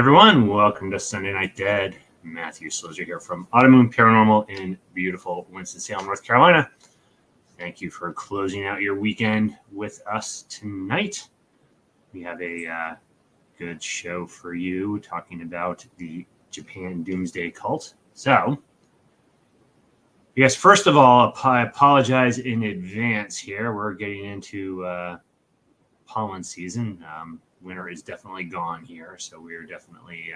everyone. Welcome to Sunday Night Dead. Matthew Slozer here from Automoon Paranormal in beautiful Winston-Salem, North Carolina. Thank you for closing out your weekend with us tonight. We have a good show for you talking about the Japan Doomsday cult. So, yes, first of all, I apologize in advance here. We're getting into pollen season. Winter is definitely gone here, so we're definitely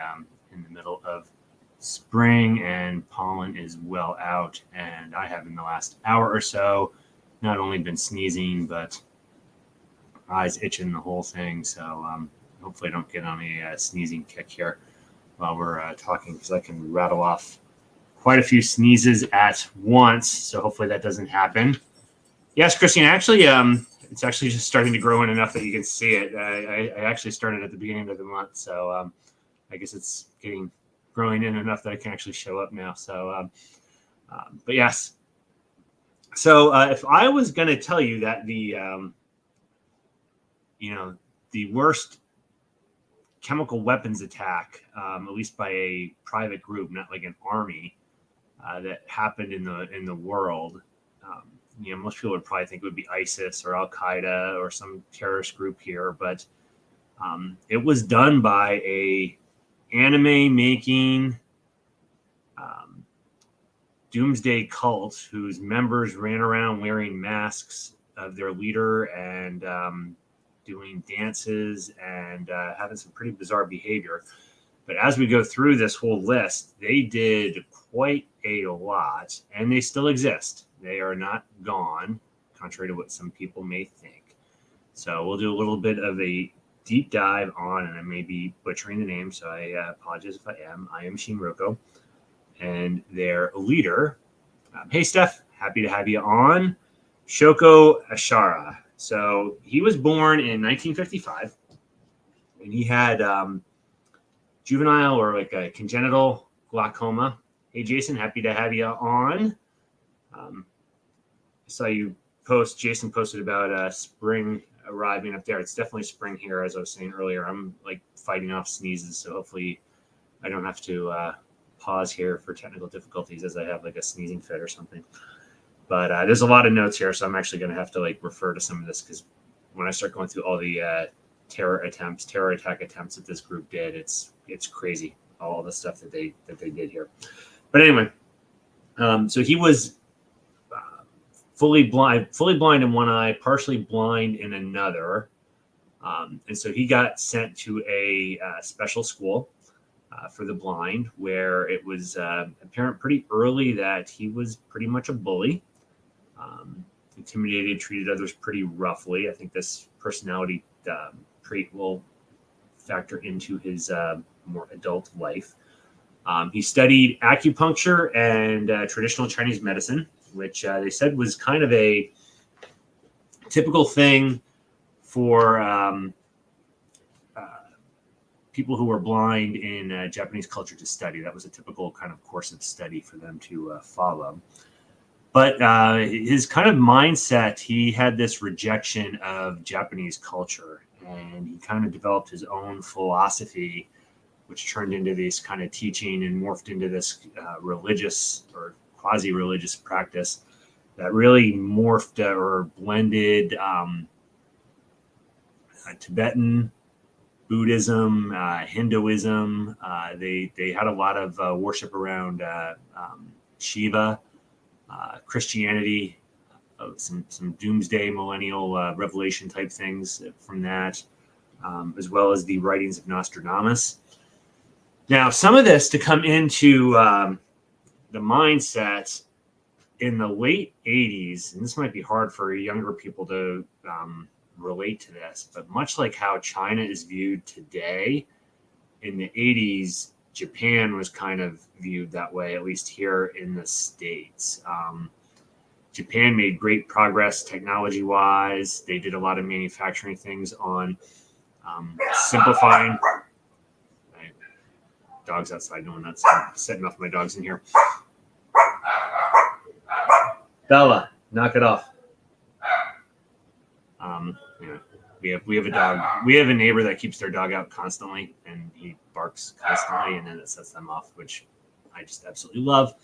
in the middle of spring, and pollen is well out. And I have in the last hour or so not only been sneezing, but eyes itching, the whole thing. So hopefully I don't get on a sneezing kick here while we're talking, because I can rattle off quite a few sneezes at once. So hopefully that doesn't happen. Yes, Christine, actually, it's actually just starting to grow in enough that you can see it. I actually started at the beginning of the month, so I guess it's growing in enough that I can actually show up now. So, but yes. So if I was going to tell you that the worst chemical weapons attack, at least by a private group, not like an army, that happened in the world. Most people would probably think it would be ISIS or Al Qaeda or some terrorist group here, but it was done by a anime-making Doomsday cult whose members ran around wearing masks of their leader and doing dances and having some pretty bizarre behavior. But as we go through this whole list, they did quite a lot, and they still exist. They are not gone, contrary to what some people may think. So we'll do a little bit of a deep dive on, and I may be butchering the name, so I apologize if I am. I am Shinroko, and their leader. Hey, Steph, happy to have you on. Shoko Ashara. So he was born in 1955, and he had juvenile or like a congenital glaucoma. Hey, Jason, happy to have you on. I saw you post. Jason posted about spring arriving up there. It's definitely spring here, as I was saying earlier. I'm like fighting off sneezes, so hopefully I don't have to pause here for technical difficulties as I have like a sneezing fit or something. But there's a lot of notes here, so I'm actually going to have to like refer to some of this, because when I start going through all the terror attack attempts that this group did, it's crazy, all the stuff that they did here. But anyway, so he was fully blind in one eye, partially blind in another. And so he got sent to a special school for the blind, where it was apparent pretty early that he was pretty much a bully, intimidated, treated others pretty roughly. I think this personality trait will factor into his more adult life. He studied acupuncture and traditional Chinese medicine, which they said was kind of a typical thing for people who were blind in Japanese culture to study. That was a typical kind of course of study for them to follow. But his kind of mindset, he had this rejection of Japanese culture, and he kind of developed his own philosophy, which turned into this kind of teaching and morphed into this religious or quasi-religious practice that really morphed or blended Tibetan, Buddhism, Hinduism. They had a lot of worship around Shiva, Christianity, some Doomsday millennial revelation type things from that, as well as the writings of Nostradamus. Now, some of this to come into the mindset in the late 80s, and this might be hard for younger people to relate to this, but much like how China is viewed today, in the 80s, Japan was kind of viewed that way, at least here in the States. Japan made great progress technology-wise. They did a lot of manufacturing things on simplifying. Dogs outside doing that, so I'm setting off my dogs in here. Bella, knock it off. We have a dog. We have a neighbor that keeps their dog out constantly, and he barks constantly, and then it sets them off, which I just absolutely love.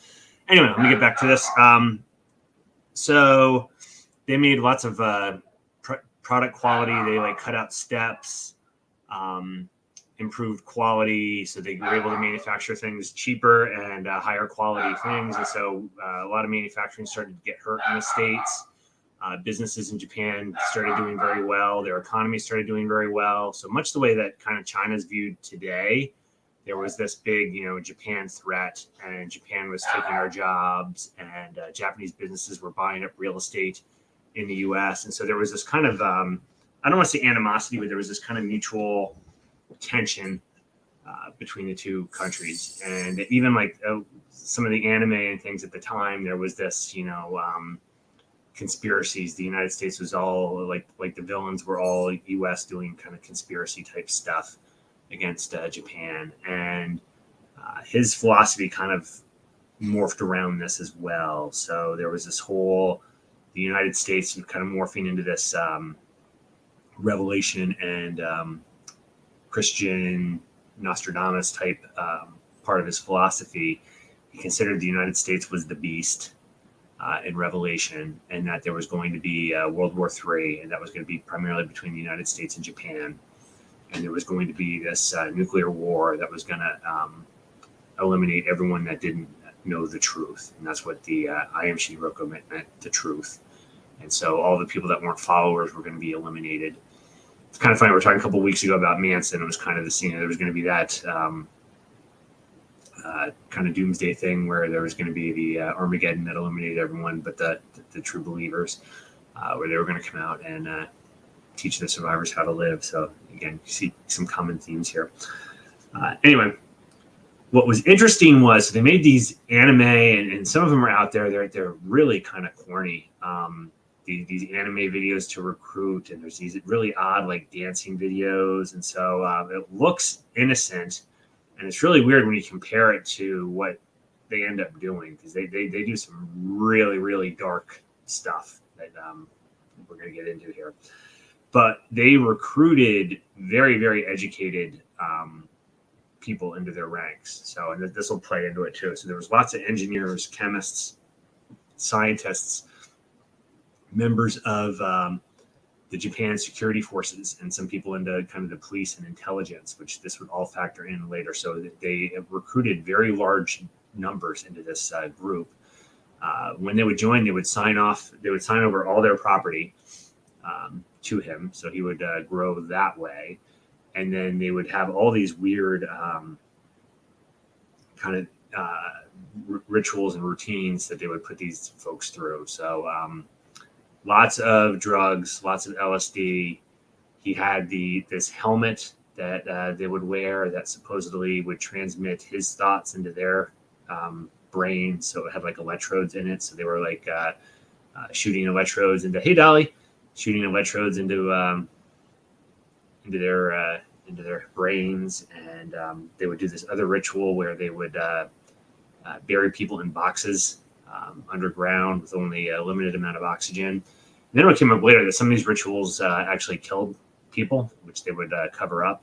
Anyway, let me get back to this. So they made lots of product quality. They like cut out steps, improved quality, so they were able to manufacture things cheaper and higher quality things. And so a lot of manufacturing started to get hurt in the States. Businesses in Japan started doing very well. Their economy started doing very well. So much the way that kind of China's viewed today, there was this big, Japan threat, and Japan was taking our jobs, and Japanese businesses were buying up real estate in the U.S. And so there was this kind of, I don't want to say animosity, but there was this kind of mutual tension between the two countries. And even like some of the anime and things at the time, there was this, conspiracies. The United States was all like the villains were all U.S. doing kind of conspiracy type stuff against Japan. And his philosophy kind of morphed around this as well. So there was this whole, the United States kind of morphing into this revelation and Christian Nostradamus type part of his philosophy. He considered the United States was the beast in Revelation, and that there was going to be World War III, and that was going to be primarily between the United States and Japan. And there was going to be this nuclear war that was going to eliminate everyone that didn't know the truth. And that's what the I Am Shinroku meant, the truth. And so all the people that weren't followers were going to be eliminated. It's kind of funny. We were talking a couple of weeks ago about Manson. It was kind of the scene. There was going to be that kind of doomsday thing where there was going to be the Armageddon that eliminated everyone but the true believers, where they were going to come out and teach the survivors how to live. So again, you see some common themes here. Anyway, what was interesting was they made these anime, and some of them are out there. They're really kind of corny. These anime videos to recruit, and there's these really odd like dancing videos, and so it looks innocent, and it's really weird when you compare it to what they end up doing, because they do some really, really dark stuff that we're going to get into here. But they recruited very, very educated people into their ranks. So, and this will play into it too. So there was lots of engineers, chemists, scientists, members of the Japan security forces, and some people into kind of the police and intelligence, which this would all factor in later. So they recruited very large numbers into this group. When they would join, they would sign over all their property to him, so he would grow that way. And then they would have all these weird kind of rituals and routines that they would put these folks through. So lots of drugs, lots of LSD. He had this helmet that they would wear that supposedly would transmit his thoughts into their brain. So it had like electrodes in it. So they were like shooting electrodes into, hey Dolly, shooting electrodes into their brains. And they would do this other ritual where they would bury people in boxes underground with only a limited amount of oxygen. And then it came up later that some of these rituals actually killed people, which they would cover up.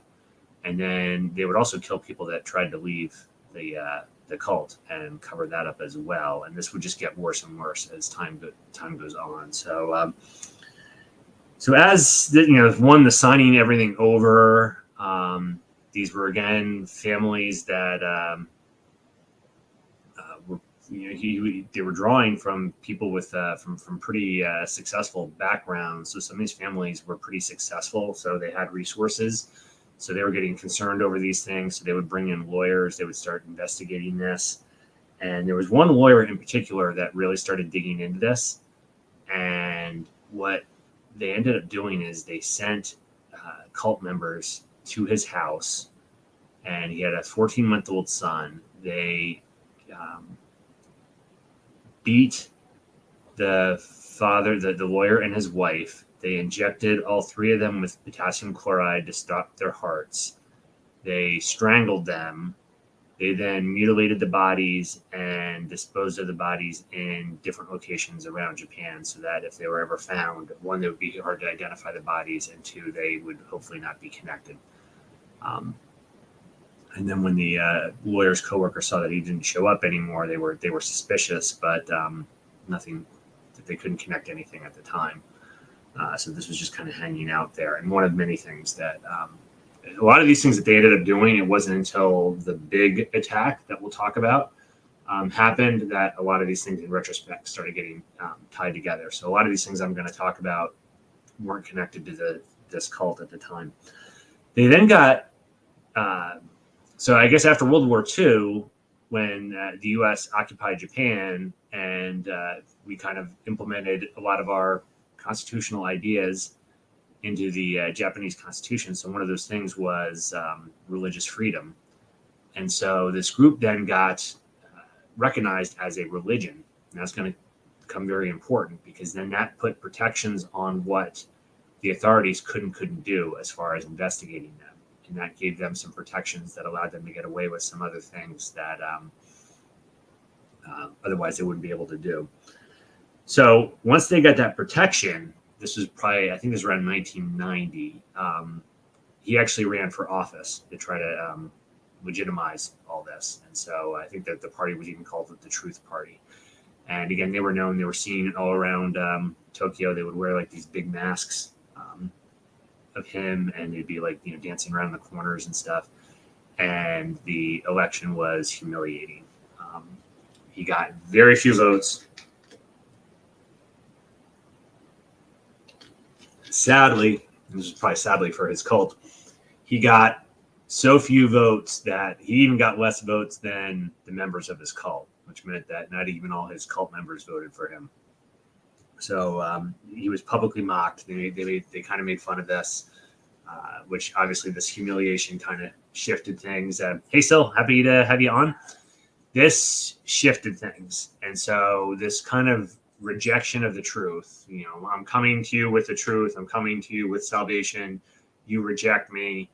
And then they would also kill people that tried to leave the cult and cover that up as well. And this would just get worse and worse as time goes on. So so as the signing everything over, these were again families that they were drawing from people with from pretty successful backgrounds. So some of these families were pretty successful, so they had resources. So they were getting concerned over these things. So they would bring in lawyers. They would start investigating this. And there was one lawyer in particular that really started digging into this. And what they ended up doing is they sent cult members to his house, and he had a 14-month-old son. They beat the father, the lawyer, and his wife. They injected all three of them with potassium chloride to stop their hearts. They strangled them, They then mutilated the bodies and disposed of the bodies in different locations around Japan so that if they were ever found, one, it would be hard to identify the bodies, and two, they would hopefully not be connected. And then when the lawyer's coworker saw that he didn't show up anymore, they were suspicious, but nothing, that they couldn't connect anything at the time. So this was just kind of hanging out there. And one of many things that a lot of these things that they ended up doing, it wasn't until the big attack that we'll talk about happened that a lot of these things in retrospect started getting tied together. So a lot of these things I'm going to talk about weren't connected to this cult at the time. They then got, so I guess after World War II, when the U.S. occupied Japan and we kind of implemented a lot of our constitutional ideas into the Japanese constitution. So one of those things was religious freedom. And so this group then got recognized as a religion. And that's going to become very important because then that put protections on what the authorities couldn't do as far as investigating them. And that gave them some protections that allowed them to get away with some other things that otherwise they wouldn't be able to do. So once they got that protection, this was probably, I think this was around 1990. He actually ran for office to try to legitimize all this. And so I think that the party was even called the Truth Party. And again, they were seen all around Tokyo. They would wear like these big masks of him, and they'd be like, dancing around the corners and stuff. And the election was humiliating. He got very few votes. Sadly, this is probably sadly for his cult, he got so few votes that he even got less votes than the members of his cult, which meant that not even all his cult members voted for him. So he was publicly mocked. They kind of made fun of this, which obviously this humiliation kind of shifted things. Hey, Sil, happy to have you on. This shifted things. And so this kind of rejection of the truth, I'm coming to you with the truth. I'm coming to you with salvation. You reject me.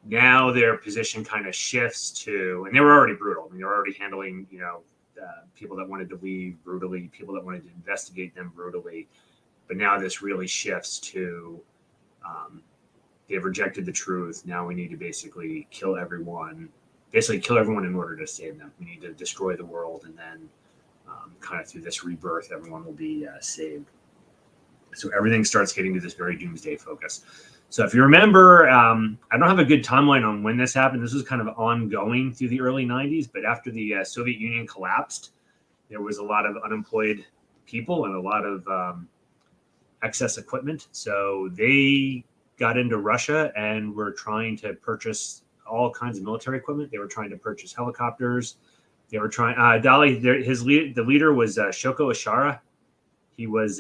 Now their position kind of shifts to, and they were already brutal. I mean, they were already handling, people that wanted to leave brutally, people that wanted to investigate them brutally. But now this really shifts to, they've rejected the truth. Now we need to basically kill everyone in order to save them. We need to destroy the world, and then kind of through this rebirth, everyone will be saved. So everything starts getting to this very doomsday focus. So if you remember, I don't have a good timeline on when this happened. This was kind of ongoing through the early 90s, but after the Soviet Union collapsed, there was a lot of unemployed people and a lot of excess equipment. So they got into Russia and were trying to purchase all kinds of military equipment. They were trying to purchase helicopters. They were trying. The leader was Shoko Ishara. He was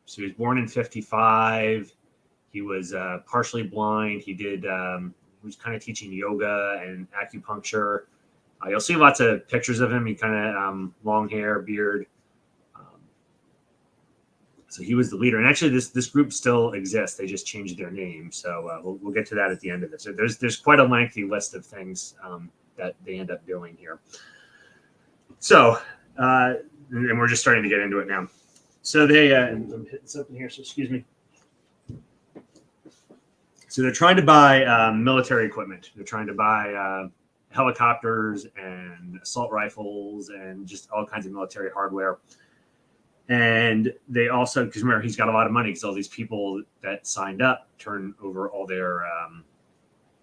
so he was born in 1955. He was partially blind. He was kind of teaching yoga and acupuncture. You'll see lots of pictures of him. He kind of long hair, beard. So he was the leader. And actually, this group still exists. They just changed their name. So we'll get to that at the end of this. So there's quite a lengthy list of things that they end up doing here. So, and we're just starting to get into it now. So they, I'm hitting something here, so excuse me. So they're trying to buy military equipment. They're trying to buy helicopters and assault rifles and just all kinds of military hardware. And they also, because remember, he's got a lot of money because all these people that signed up turn over all their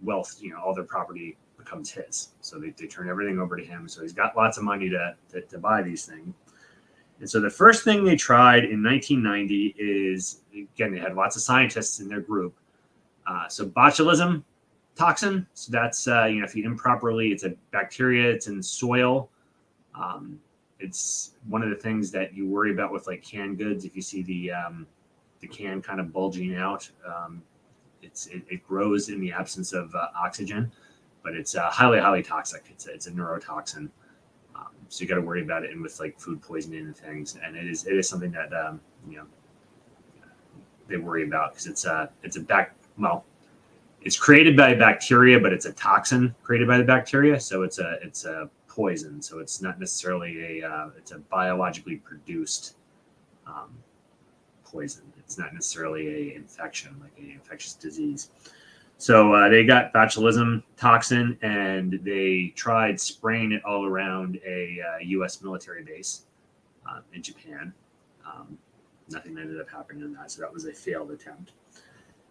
wealth, all their property becomes his. So they turn everything over to him. So he's got lots of money to buy these things. And so the first thing they tried in 1990 is, again, they had lots of scientists in their group. So botulism toxin. So that's, if you improperly, it's a bacteria, it's in soil. It's one of the things that you worry about with like canned goods. If you see the can kind of bulging out, it grows in the absence of oxygen, but it's highly, highly toxic. It's a neurotoxin. So you got to worry about it, and with like food poisoning and things. And it is something that they worry about because it's It's created by bacteria, but it's a toxin created by the bacteria. So it's a poison. So it's not necessarily it's a biologically produced poison. It's not necessarily a infection, like an infectious disease. So they got botulism toxin, and they tried spraying it all around a U.S. military base in Japan. Nothing ended up happening in that, so that was a failed attempt.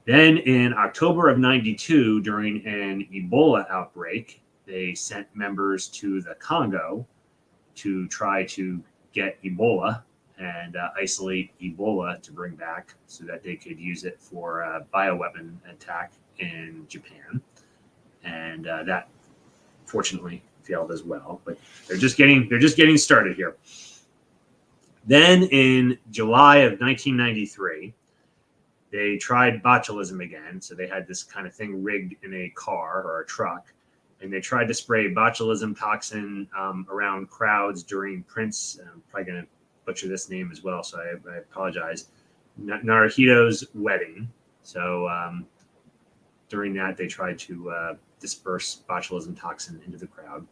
Then in October of 92, during an Ebola outbreak, they sent members to the Congo to try to get Ebola and isolate Ebola to bring back so that they could use it for a bioweapon attack in Japan. And that fortunately failed as well, but they're just getting started here. Then in July of 1993, they tried botulism again. So they had this kind of thing rigged in a car or a truck, and they tried to spray botulism toxin around crowds during Prince, I'm probably going to butcher this name as well, so I apologize, Naruhito's wedding. So during that, they tried to disperse botulism toxin into the crowd.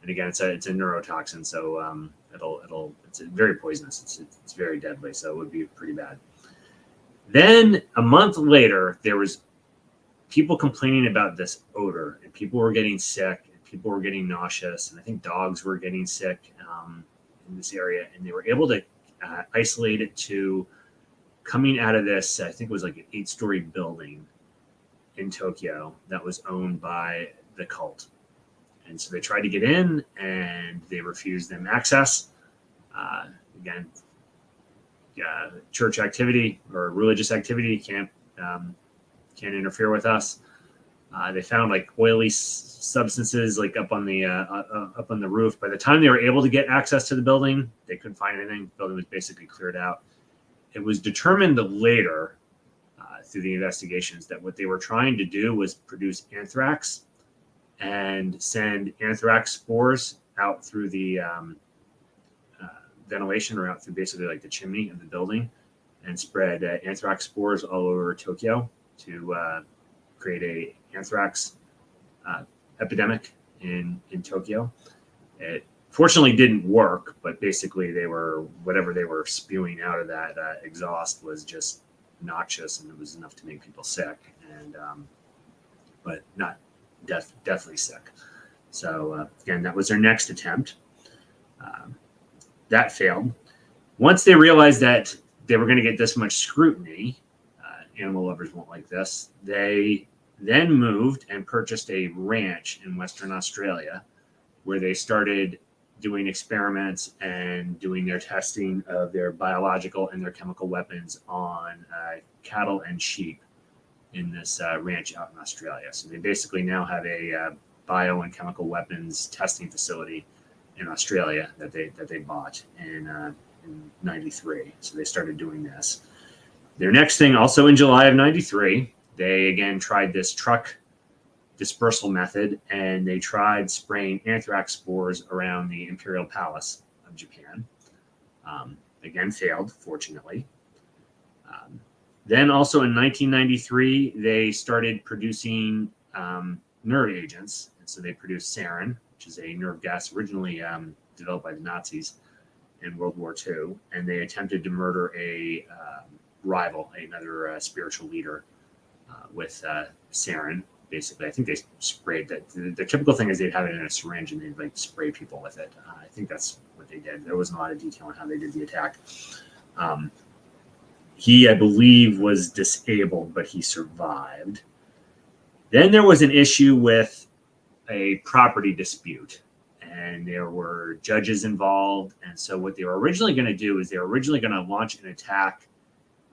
And again, it's a neurotoxin, so it's very poisonous. It's very deadly, so it would be pretty bad. Then a month later, there was people complaining about this odor, and people were getting sick, and people were getting nauseous, and I think dogs were getting sick in this area, and they were able to isolate it to coming out of this, I think it was like an 8-story building in Tokyo that was owned by the cult. And so they tried to get in, and they refused them access. Again, church activity or religious activity can't interfere with us. They found like oily substances like up on the roof. By the time they were able to get access to the building, they couldn't find anything. The building was basically cleared out. It was determined later through the investigations that what they were trying to do was produce anthrax and send anthrax spores out through the ventilation or out through basically like the chimney of the building, and spread anthrax spores all over Tokyo to create a anthrax epidemic in Tokyo. It fortunately didn't work, but basically whatever they were spewing out of that exhaust was just noxious, and it was enough to make people sick, and but not deathly sick. So again, that was their next attempt. That failed. Once they realized that they were going to get this much scrutiny, animal lovers won't like this, they then moved and purchased a ranch in Western Australia where they started doing experiments and doing their testing of their biological and their chemical weapons on cattle and sheep in this ranch out in Australia. So they basically now have a bio and chemical weapons testing facility in Australia that they bought in 93. So they started doing this. Their next thing, also in July of 93, they again tried this truck dispersal method, and they tried spraying anthrax spores around the Imperial Palace of Japan. Again, failed, fortunately. Then also in 1993, they started producing nerve agents. And so they produced sarin, which is a nerve gas originally developed by the Nazis in World War II. And they attempted to murder a rival, another spiritual leader with sarin. Basically, I think they sprayed that. The typical thing is they'd have it in a syringe and they'd like spray people with it. I think that's what they did. There wasn't a lot of detail on how they did the attack. He, I believe, was disabled, but he survived. Then there was an issue with a property dispute, and there were judges involved. And so what they were originally going to do is they were originally going to launch an attack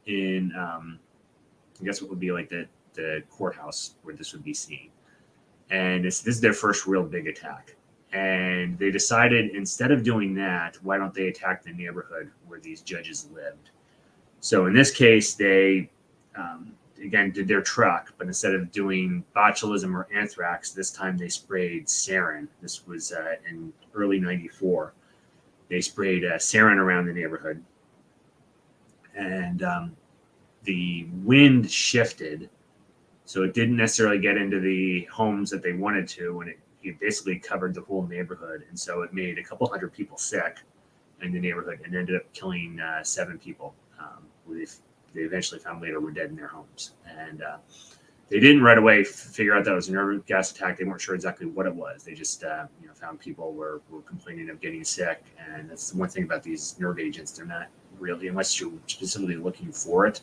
in, I guess what would be like the courthouse where this would be seen. And this is their first real big attack. And they decided instead of doing that, why don't they attack the neighborhood where these judges lived? So in this case, they, again, did their truck, but instead of doing botulism or anthrax, this time they sprayed sarin. This was in early 94. They sprayed sarin around the neighborhood. And the wind shifted So it didn't necessarily get into the homes that they wanted to, and it basically covered the whole neighborhood. And so it made a couple hundred people sick in the neighborhood and ended up killing 7 people, who they eventually found later were dead in their homes. And they didn't right away figure out that it was a nerve gas attack. They weren't sure exactly what it was. They just found people were complaining of getting sick. And that's the one thing about these nerve agents. They're not really, unless you're specifically looking for it,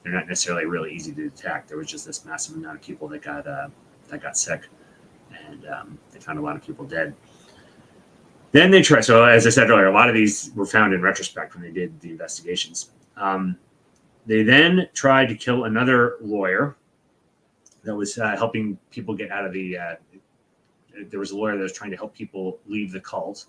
they're not necessarily really easy to detect. There was just this massive amount of people that got sick, and they found a lot of people dead. Then they tried. So as I said earlier, a lot of these were found in retrospect when they did the investigations. They then tried to kill another lawyer that was helping people get out of the. There was a lawyer that was trying to help people leave the cult,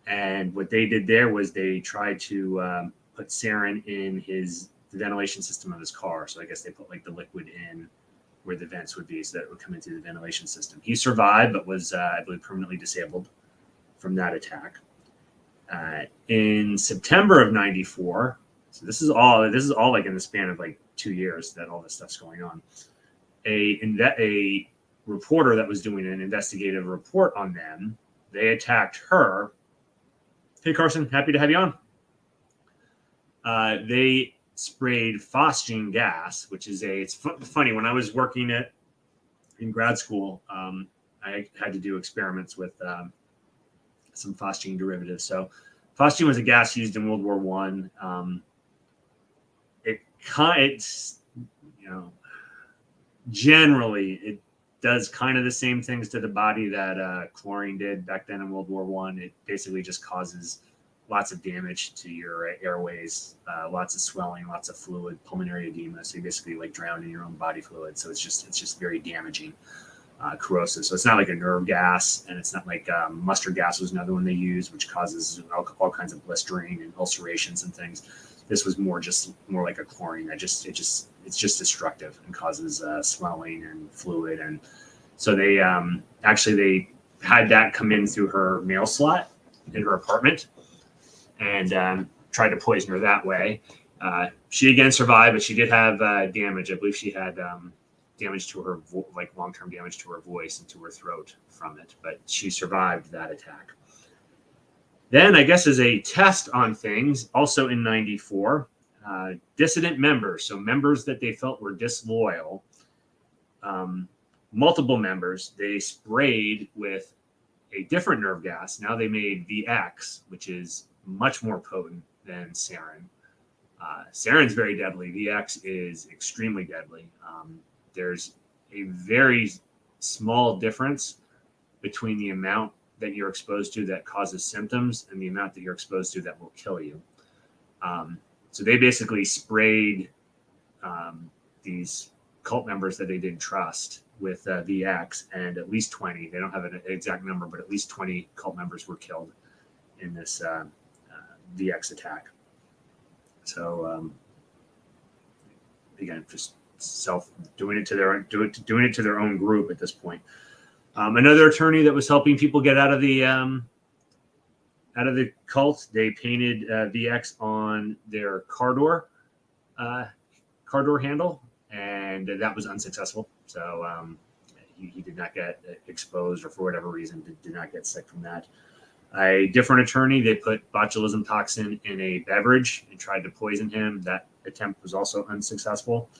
and what they did there was they tried to put sarin in the ventilation system of his car. So I guess they put like the liquid in where the vents would be so that it would come into the ventilation system. He survived, but was, I believe, permanently disabled from that attack. In September of '94, so this is all like in the span of like 2 years that all this stuff's going on. A reporter that was doing an investigative report on them, they attacked her. Hey, Carson, happy to have you on. They sprayed phosgene gas, which is it's funny. When I was working in grad school, I had to do experiments with some phosgene derivatives. So phosgene was a gas used in World War One. It's generally it does kind of the same things to the body that chlorine did back then in World War One. It basically just causes lots of damage to your airways, lots of swelling, lots of fluid, pulmonary edema. So you basically like drown in your own body fluid. So it's just very damaging, corrosive. So it's not like a nerve gas, and it's not like mustard gas was another one they used, which causes all kinds of blistering and ulcerations and things. This was more like a chlorine that it's just destructive and causes swelling and fluid. And so they had that come in through her mail slot in her apartment, and tried to poison her that way. She again survived, but she did have damage. I believe she had damage to her, long-term damage to her voice and to her throat from it, but she survived that attack. Then, I guess as a test on things, also in '94, dissident members, so members that they felt were disloyal, multiple members, they sprayed with a different nerve gas. Now they made VX, which is much more potent than sarin. Sarin's very deadly. VX is extremely deadly. There's a very small difference between the amount that you're exposed to that causes symptoms and the amount that you're exposed to that will kill you. So they basically sprayed these cult members that they didn't trust with VX, and at least 20, they don't have an exact number, but at least 20 cult members were killed in this VX attack. So again, just doing it to their own group at this point. Another attorney that was helping people get out of the cult, they painted VX on their car door handle, and that was unsuccessful. So he did not get exposed, or for whatever reason did not get sick from that. A different attorney, they put botulism toxin in a beverage and tried to poison him. That attempt was also unsuccessful.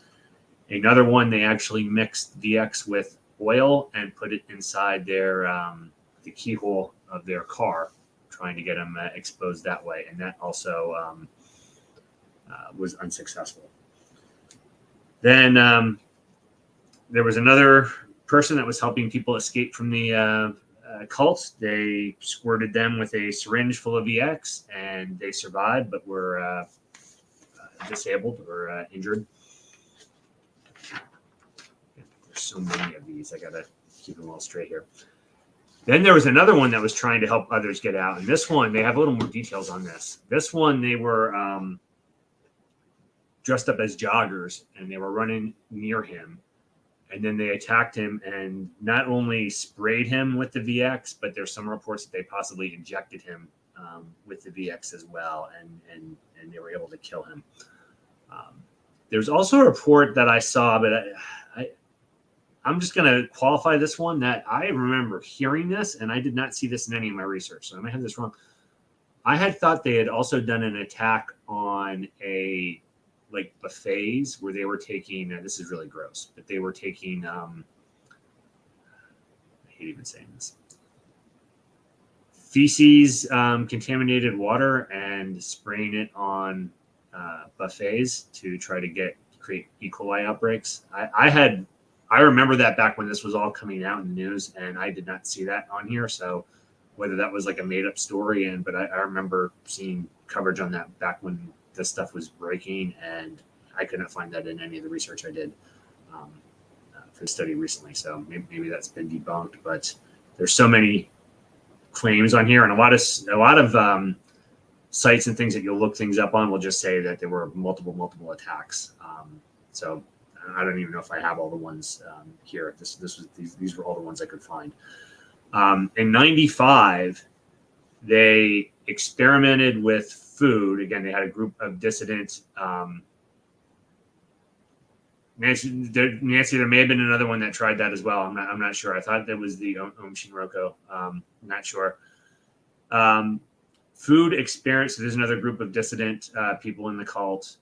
Another one, they actually mixed VX with oil and put it inside the keyhole of their car, trying to get him exposed that way. And that also was unsuccessful. Then there was another person that was helping people escape from the cult. They squirted them with a syringe full of VX, and they survived, but were disabled or injured. There's so many of these. I gotta keep them all straight here. Then there was another one that was trying to help others get out, and this one, they have a little more details on this. This one, they were dressed up as joggers, and they were running near him. And then they attacked him and not only sprayed him with the VX, but there's some reports that they possibly injected him with the VX as well, and they were able to kill him. There's also a report that I saw, but I'm just going to qualify this one that I remember hearing this, and I did not see this in any of my research, so I might have this wrong. I had thought they had also done an attack on buffets where they were taking, this is really gross, but they were taking, I hate even saying this, feces, contaminated water, and spraying it on buffets to try to create E. coli outbreaks. I remember that back when this was all coming out in the news, and I did not see that on here. So whether that was like a made up story, but I remember seeing coverage on that back when this stuff was breaking, and I couldn't find that in any of the research I did for the study recently. So maybe that's been debunked, but there's so many claims on here, and a lot of sites and things that you'll look things up on will just say that there were multiple attacks. So I don't even know if I have all the ones here. These were all the ones I could find. In 95, they experimented with food. Again, they had a group of dissident. Nancy, there may have been another one that tried that as well. I'm not sure. I thought that was the Shinroko. Not sure. Food experience. So there's another group of dissident people in the cult.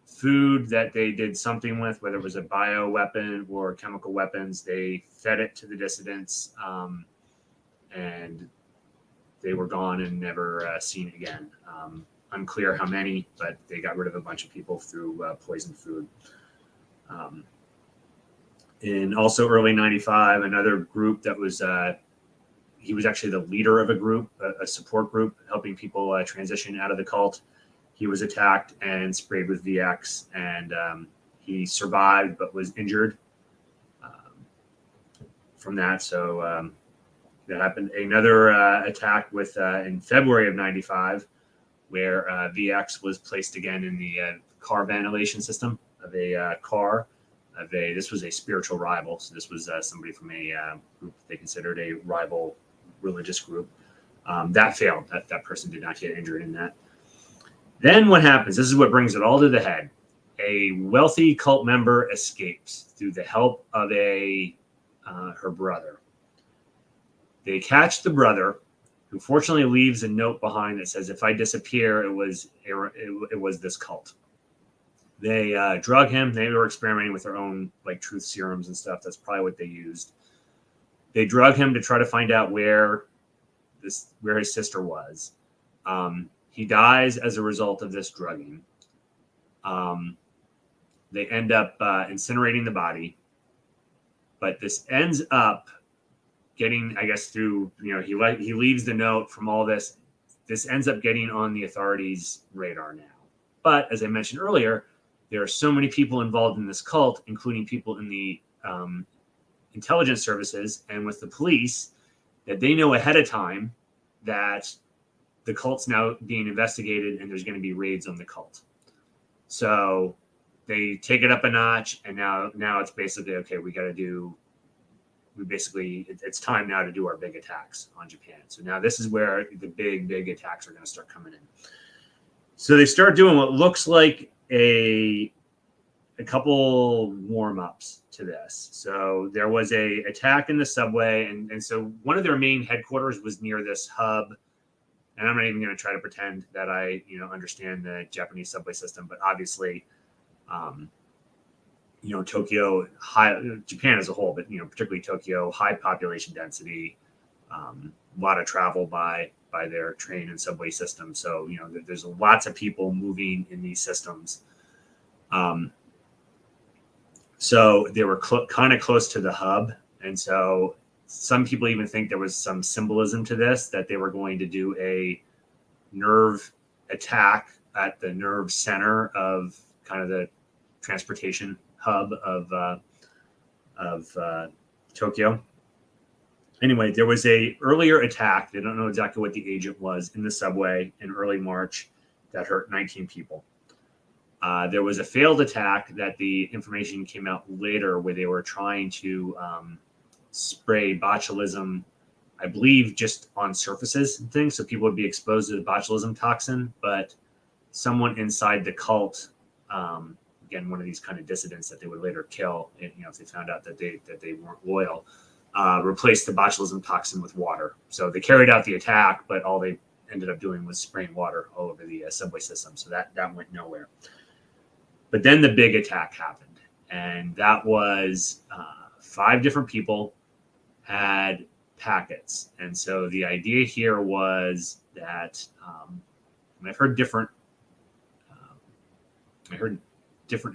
Food that they did something with, whether it was a bio weapon or chemical weapons, they fed it to the dissidents, and they were gone and never seen again. Unclear how many, but they got rid of a bunch of people through poisoned food. In also early 95, another group that was, he was actually the leader of a group, a support group, helping people transition out of the cult. He was attacked and sprayed with VX, and he survived but was injured from that. So that happened. Another attack with in February of 95, where VX was placed again in the car ventilation system of a car. This was a spiritual rival. So this was somebody from a group they considered a rival religious group. That failed. That person did not get injured in that. Then what happens? This is what brings it all to the head. A wealthy cult member escapes through the help of her brother. They catch the brother, who fortunately leaves a note behind that says, "If I disappear, it was this cult." They drug him. They were experimenting with their own truth serums and stuff. That's probably what they used. They drug him to try to find out where his sister was. He dies as a result of this drugging. They end up incinerating the body, but this ends up getting, I guess, through, he leaves the note from all this. This ends up getting on the authorities' radar now. But as I mentioned earlier, there are so many people involved in this cult, including people in the intelligence services and with the police, that they know ahead of time that the cult's now being investigated and there's going to be raids on the cult. So they take it up a notch, and now it's basically, okay, it's time now to do our big attacks on Japan. So now this is where the big attacks are going to start coming in. So they start doing what looks like a couple warm-ups to this. So there was a attack in the subway, and so one of their main headquarters was near this hub. And I'm not even going to try to pretend that I, understand the Japanese subway system, but obviously, Tokyo, Japan as a whole, but particularly Tokyo, high population density, a lot of travel by their train and subway system. So there's lots of people moving in these systems. So they were kind of close to the hub, and so some people even think there was some symbolism to this, that they were going to do a nerve attack at the nerve center of kind of the transportation hub of Tokyo. Anyway, there was a earlier attack. They don't know exactly what the agent was in the subway in early March that hurt 19 people. There was a failed attack that the information came out later where they were trying to spray botulism, I believe, just on surfaces and things, so people would be exposed to the botulism toxin. But someone inside the cult again, one of these kind of dissidents that they would later kill, if they found out that they weren't loyal, replaced the botulism toxin with water. So they carried out the attack, but all they ended up doing was spraying water all over the subway system. So that went nowhere. But then the big attack happened, and that was 5 different people had packets. And so the idea here was that and I've heard different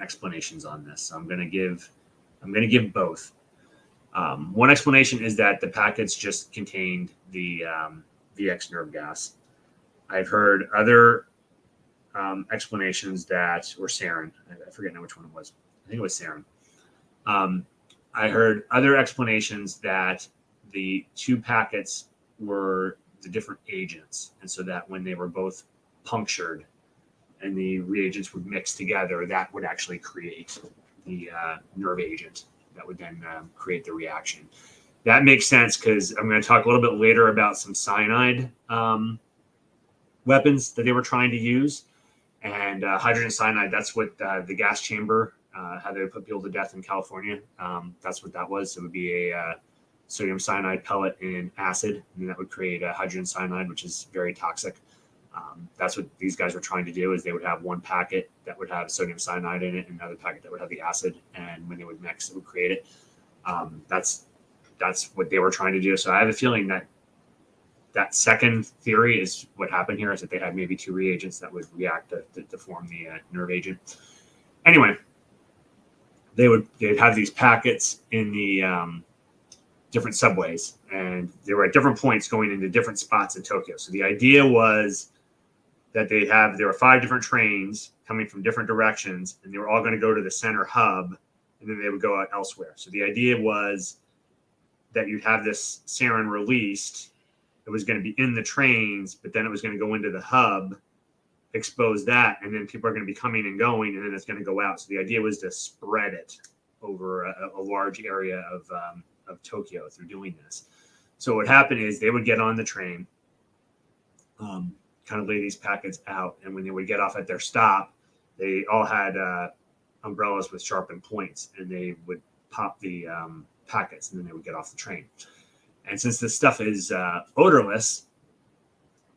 explanations on this. So I'm going to give both. One explanation is that the packets just contained the VX nerve gas. I've heard other explanations that, or sarin. I forget now which one it was. I think it was sarin. I heard other explanations that the 2 packets were the different agents, and so that when they were both punctured and the reagents would mix together, that would actually create the nerve agent that would then create the reaction. That makes sense because I'm going to talk a little bit later about some cyanide weapons that they were trying to use. And hydrogen cyanide, that's what the gas chamber, how they would put people to death in California. That's what that was. It would be a sodium cyanide pellet in acid, and that would create a hydrogen cyanide, which is very toxic. That's what these guys were trying to do, is they would have one packet that would have sodium cyanide in it and another packet that would have the acid. And when they would mix, it would create it. That's what they were trying to do. So I have a feeling that second theory is what happened here, is that they had maybe 2 reagents that would react to form the nerve agent. Anyway, they'd have these packets in the different subways, and they were at different points going into different spots in Tokyo. So the idea was that there were 5 different trains coming from different directions, and they were all going to go to the center hub, and then they would go out elsewhere. So the idea was that you'd have this sarin released. It was going to be in the trains, but then it was going to go into the hub, expose that, and then people are going to be coming and going, and then it's going to go out. So the idea was to spread it over a large area of Tokyo through doing this. So what happened is they would get on the train, kind of lay these packets out, and when they would get off at their stop, they all had umbrellas with sharpened points, and they would pop the packets, and then they would get off the train. And since this stuff is odorless,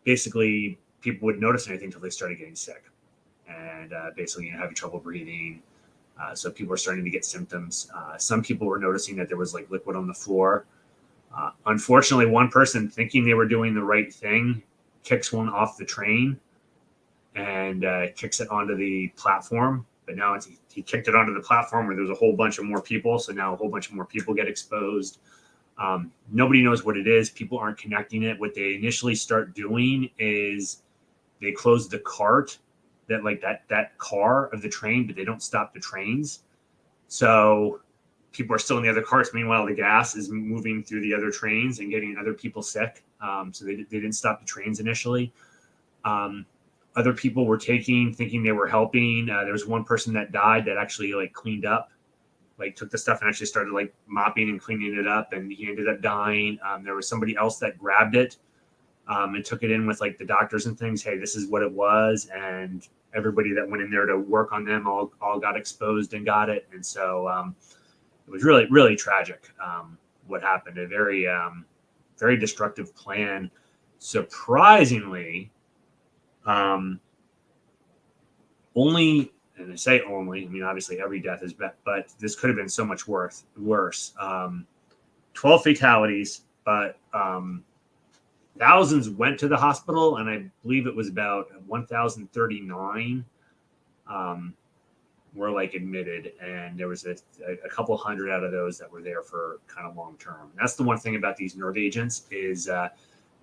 basically people wouldn't notice anything until they started getting sick, and basically having trouble breathing. So people were starting to get symptoms. Some people were noticing that there was like liquid on the floor. Unfortunately, one person, thinking they were doing the right thing, kicks one off the train and kicks it onto the platform. But now he kicked it onto the platform where there's a whole bunch of more people. So now a whole bunch of more people get exposed. Nobody knows what it is. People aren't connecting it. What they initially start doing is they close the cart, that car of the train, but they don't stop the trains. So people are still in the other carts. Meanwhile, the gas is moving through the other trains and getting other people sick. So they didn't stop the trains initially. Other people were thinking they were helping. There was one person that died that actually cleaned up, took the stuff and actually started mopping and cleaning it up, and he ended up dying. There was somebody else that grabbed it and took it in with the doctors and things. Hey, this is what it was. And everybody that went in there to work on them all got exposed and got it. And so it was really, really tragic what happened. A very, very destructive plan. Surprisingly, only, and I say only, I mean, obviously every death is bad, but this could have been so much worse. 12 fatalities, but thousands went to the hospital, and I believe it was about 1,039 were admitted, and there was a couple hundred out of those that were there for kind of long term. And that's the one thing about these nerve agents is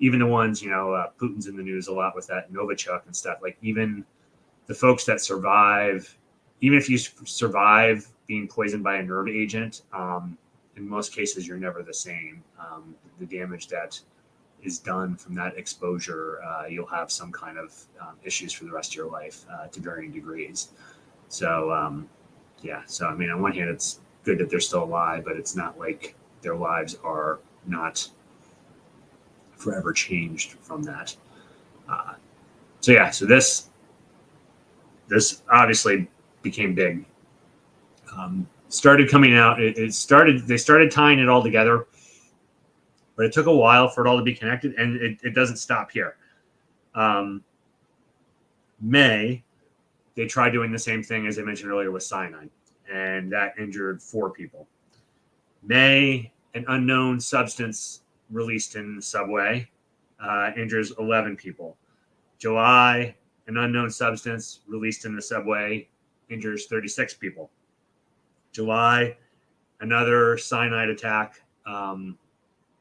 even the ones, Putin's in the news a lot with that Novichok and stuff. Even the folks that survive, even if you survive being poisoned by a nerve agent, in most cases you're never the same. The damage that is done from that exposure, you'll have some kind of issues for the rest of your life to varying degrees. So, So, I mean, on one hand, it's good that they're still alive, but it's not like their lives are not forever changed from that. So this obviously became big started coming out. They started tying it all together, but it took a while for it all to be connected, and it doesn't stop here. May, they tried doing the same thing as I mentioned earlier with cyanide, and that injured 4 people. May, an unknown substance released in the subway injures 11 people. July, an unknown substance released in the subway injures 36 people. July, another cyanide attack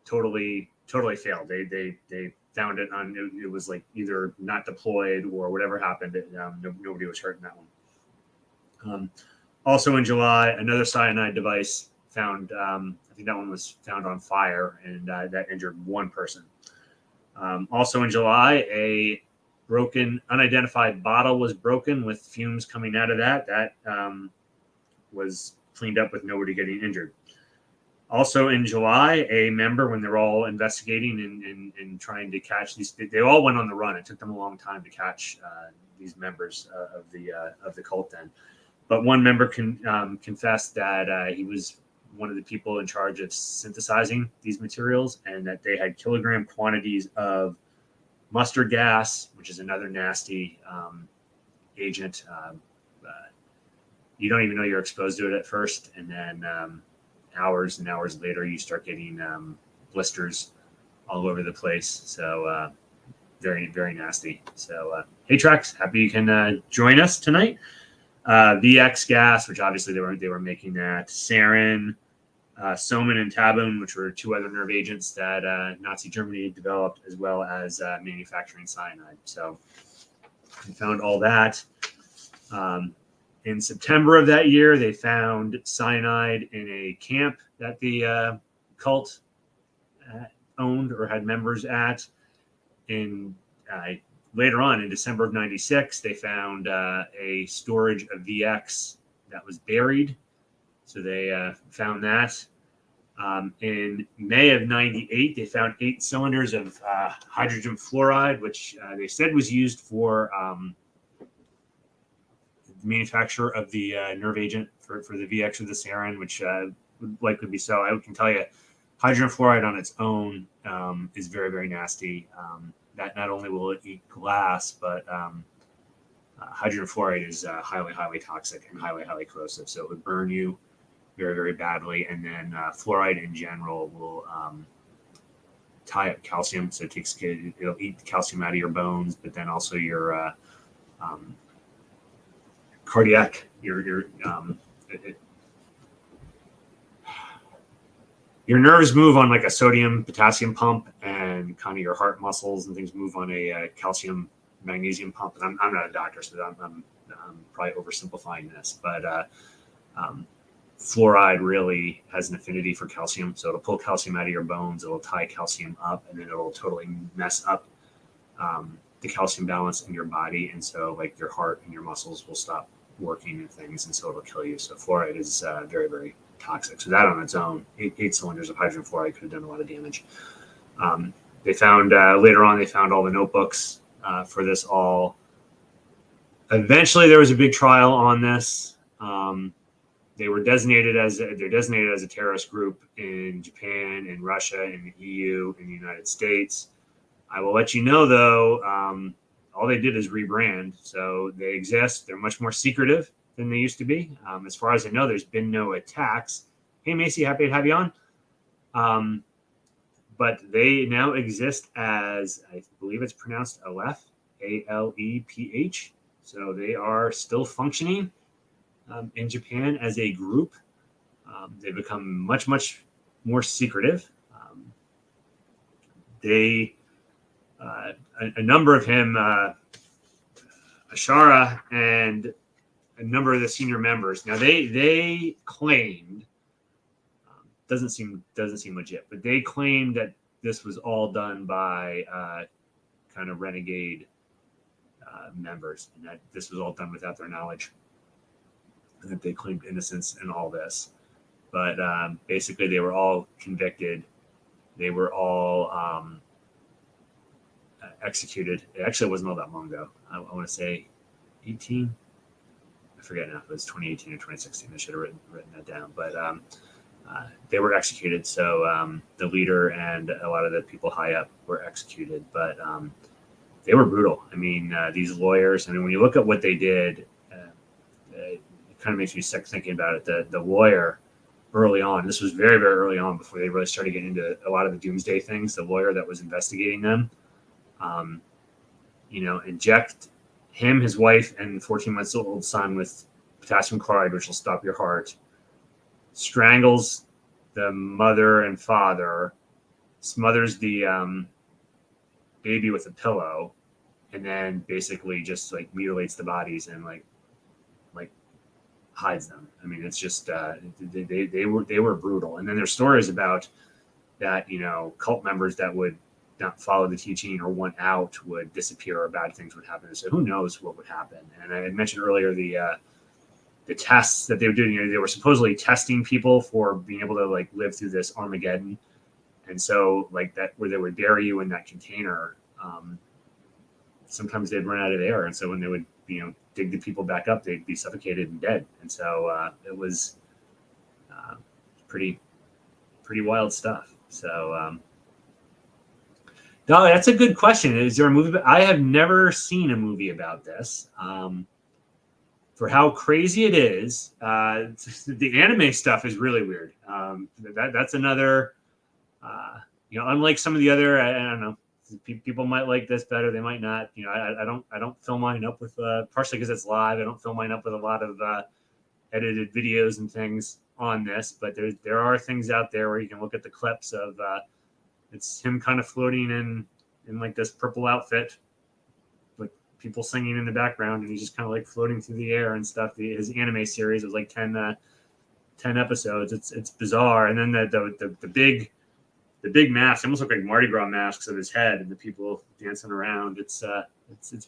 totally failed. They found it on, it was like either not deployed or whatever happened. Nobody was hurt in that one. Also in July, another cyanide device found, I think that one was found on fire, and that injured 1 person. Also in July, a broken, unidentified bottle was broken with fumes coming out of that. That was cleaned up with nobody getting injured. Also in July, a member, when they're all investigating and trying to catch these, they all went on the run. It took them a long time to catch these members of the cult then. But one member confessed that he was one of the people in charge of synthesizing these materials, and that they had kilogram quantities of mustard gas, which is another nasty agent. You don't even know you're exposed to it at first, and then hours and hours later, you start getting blisters all over the place. So very, very nasty. So hey, Trax, happy you can join us tonight. VX gas, which obviously they were making that. Sarin, Soman, and Tabun, which were 2 other nerve agents that Nazi Germany developed, as well as manufacturing cyanide. So we found all that. In September of that year, they found cyanide in a camp that the cult owned or had members at. Later on, in December of '96, they found a storage of VX that was buried. So they found that. In May of '98, they found 8 cylinders of hydrogen fluoride, which they said was used for the manufacture of the nerve agent for the VX or the sarin, which would likely be so. I can tell you, hydrogen fluoride on its own is very, very nasty. That not only will it eat glass, but hydrogen fluoride is highly, highly toxic and highly, highly corrosive. So it would burn you very, very badly. And then fluoride in general will tie up calcium. So it'll eat the calcium out of your bones, but then also your cardiac, your nerves move on like a sodium potassium pump, and kind of your heart muscles and things move on a calcium magnesium pump. And I'm not a doctor, so I'm probably oversimplifying this, but fluoride really has an affinity for calcium. So it'll pull calcium out of your bones, it'll tie calcium up, and then it'll totally mess up the calcium balance in your body. And so like your heart and your muscles will stop working and things, and so it'll kill you. So fluoride is very, very toxic. So that on its own, 8 cylinders of hydrogen fluoride could have done a lot of damage. They found later on, they found all the notebooks for this all. Eventually, there was a big trial on this. They're designated as a terrorist group in Japan, in Russia, in the EU, in the United States. I will let you know, though, all they did is rebrand. So they exist. They're much more secretive than they used to be. As far as I know, there's been no attacks. Hey, Macy, happy to have you on. But they now exist as, I believe it's pronounced Aleph, Aleph. So they are still functioning in Japan as a group. They've become much, much more secretive. A number of him, Ashara, and a number of the senior members. Now they claimed, doesn't seem legit, but they claimed that this was all done by kind of renegade members, and that this was all done without their knowledge, and that they claimed innocence in all this. But basically, they were all convicted. They were all executed. It actually wasn't all that long ago. I want to say 18, I forget now if it was 2018 or 2016. I should have written that down. But they were executed. So the leader and a lot of the people high up were executed. But they were brutal. I mean, these lawyers, I mean, when you look at what they did, it kind of makes me sick thinking about it. The lawyer early on, this was very, very early on before they really started getting into a lot of the Doomsday things, the lawyer that was investigating them, inject him, his wife, and 14-month-old son with potassium chloride, which will stop your heart, strangles the mother and father, smothers the baby with a pillow, and then basically just like mutilates the bodies and like hides them. I mean, it's just they were brutal. And then there's stories about that, cult members that would not follow the teaching or want out would disappear or bad things would happen. So who knows what would happen? And I had mentioned earlier the tests that they were doing. They were supposedly testing people for being able to like live through this Armageddon. And so like that, where they would bury you in that container, sometimes they'd run out of air. And so when they would, dig the people back up, they'd be suffocated and dead. And so it was pretty wild stuff. So no, that's a good question. Is there a movie? I have never seen a movie about this. For how crazy it is, the anime stuff is really weird. That's another, unlike some of the other, I don't know, people might like this better, they might not. I don't fill mine up with partially because it's live. I don't fill mine up with a lot of edited videos and things on this, but there are things out there where you can look at the clips of it's him kind of floating in like this purple outfit, like people singing in the background, and he's just kind of like floating through the air and stuff. His anime series was like 10 episodes. It's bizarre. And then the big masks almost look like Mardi Gras masks of his head, and the people dancing around. It's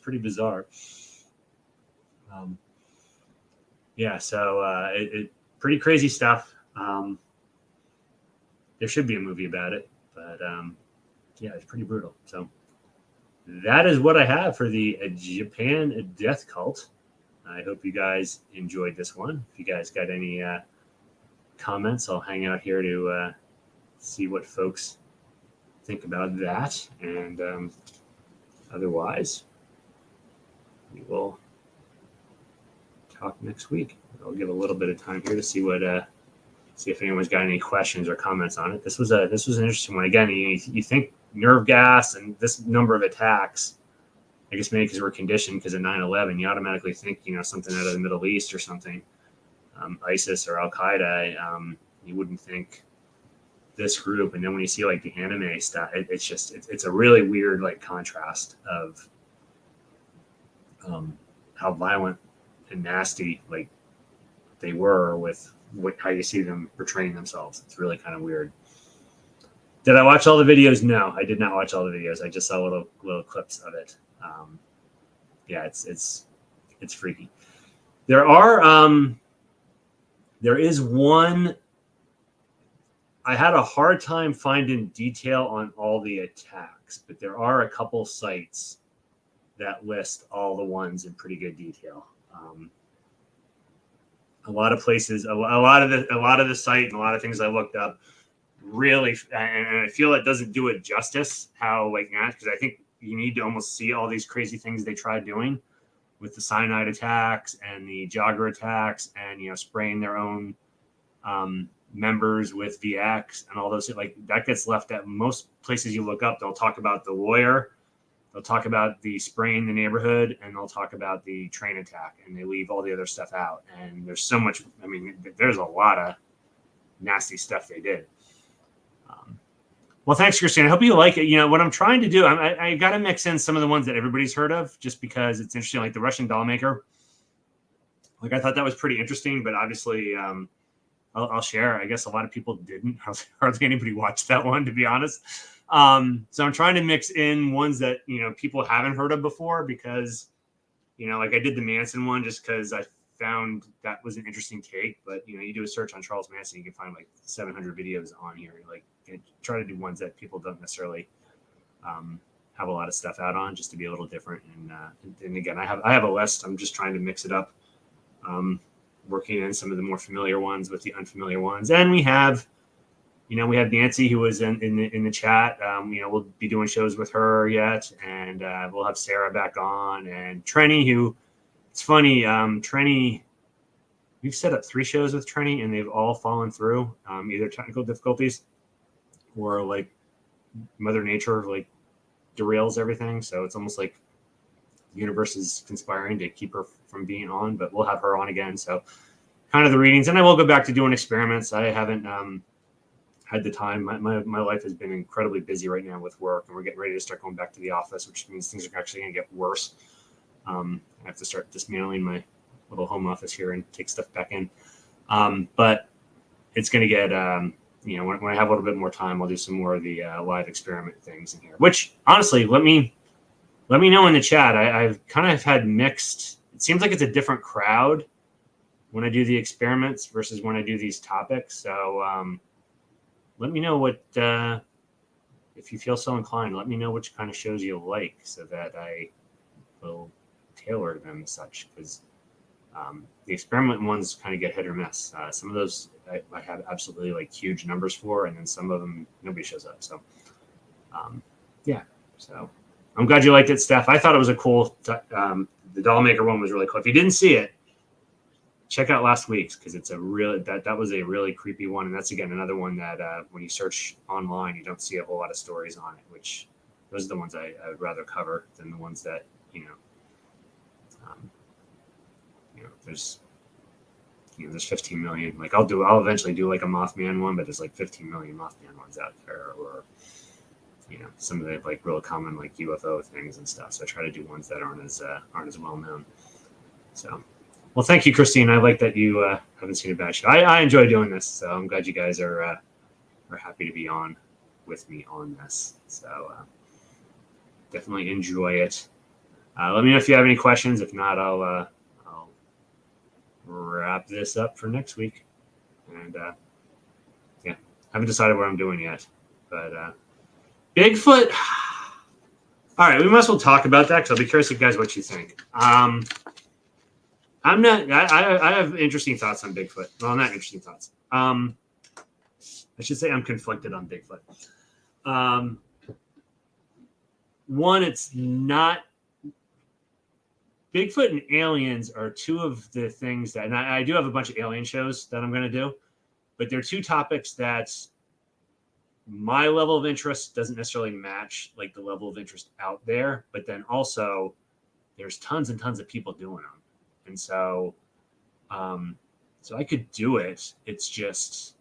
pretty bizarre. So it pretty crazy stuff. There should be a movie about it, but it's pretty brutal. So that is what I have for the Japan death cult. I hope you guys enjoyed this one. If you guys got any comments, I'll hang out here to see what folks think about that. And otherwise, we will talk next week. I'll give a little bit of time here to see if anyone's got any questions or comments on it. This was an interesting one. Again, you think nerve gas and this number of attacks, I guess maybe because we're conditioned because of 9/11, you automatically think, something out of the Middle East or something, ISIS or Al-Qaeda. You wouldn't think this group. And then when you see like the anime stuff, it's a really weird like contrast of how violent and nasty like they were with how you see them portraying themselves. It's really kind of weird. Did I watch all the videos? No, I did not watch all the videos. I just saw little clips of it. It's freaky. There is one. I had a hard time finding detail on all the attacks, but there are a couple sites that list all the ones in pretty good detail. A lot of places, a lot of the site and a lot of things I looked up really, and I feel it doesn't do it justice how like that, because I think you need to almost see all these crazy things they tried doing with the cyanide attacks and the jogger attacks and spraying their own members with VX and all those, like that gets left at most places you look up. They'll talk about the lawyer, they'll talk about the spraying the neighborhood, and they'll talk about the train attack, and they leave all the other stuff out. And there's so much, there's a lot of nasty stuff they did. Well, thanks, Christine. I hope you like it. What I'm trying to do, I got to mix in some of the ones that everybody's heard of just because it's interesting, like the Russian doll maker. Like I thought that was pretty interesting, but obviously I'll share. I guess a lot of people didn't. Hardly anybody watched that one, to be honest. So I'm trying to mix in ones that, people haven't heard of before because, like I did the Manson one just because I found that was an interesting take. But, you do a search on Charles Manson, you can find like 700 videos on here. Like try to do ones that people don't necessarily have a lot of stuff out on just to be a little different. And again, I have a list. I'm just trying to mix it up working in some of the more familiar ones with the unfamiliar ones. And we have Nancy, who was in the chat. We'll be doing shows with her yet, and we'll have Sarah back on, and Trenny, who, it's funny, Trenny, we've set up 3 shows with Trenny, and they've all fallen through, either technical difficulties or like Mother Nature like derails everything. So it's almost like the universe is conspiring to keep her from being on, but we'll have her on again. So kind of the readings, and I will go back to doing experiments. I haven't had the time. My life has been incredibly busy right now with work, and we're getting ready to start going back to the office, which means things are actually going to get worse. I have to start dismantling my little home office here and take stuff back in. But it's going to get, when I have a little bit more time, I'll do some more of the live experiment things in here, which honestly, let me know in the chat. I've kind of had mixed, it seems like it's a different crowd when I do the experiments versus when I do these topics. So let me know what, if you feel so inclined, let me know which kind of shows you like so that I will tailor them as such, because the experiment ones kind of get hit or miss. Some of those I have absolutely like huge numbers for, and then some of them nobody shows up. So yeah, so I'm glad you liked it, Steph. I thought it was a cool, the doll maker one was really cool. If you didn't see it, check out last week's, because it's a really, that was a really creepy one. And that's, again, another one that when you search online, you don't see a whole lot of stories on it, which those are the ones I would rather cover than the ones that, there's 15 million. Like I'll eventually do like a Mothman one, but there's like 15 million Mothman ones out there, or, some of the like real common like UFO things and stuff. So I try to do ones that aren't as well known. So, well, thank you, Christine. I like that you haven't seen a bad show. I enjoy doing this, so I'm glad you guys are happy to be on with me on this. So definitely enjoy it. Let me know if you have any questions. If not, I'll wrap this up for next week. And yeah, haven't decided what I'm doing yet, but Bigfoot. All right, we might as well talk about that, because I'll be curious, you guys, what you think. I have interesting thoughts on Bigfoot. Well, not interesting thoughts. I should say I'm conflicted on Bigfoot. One, it's not. Bigfoot and aliens are two of the things that, and I do have a bunch of alien shows that I'm going to do, but they're two topics that my level of interest doesn't necessarily match like the level of interest out there, but then also there's tons and tons of people doing them. And so, so I could do it. It's just,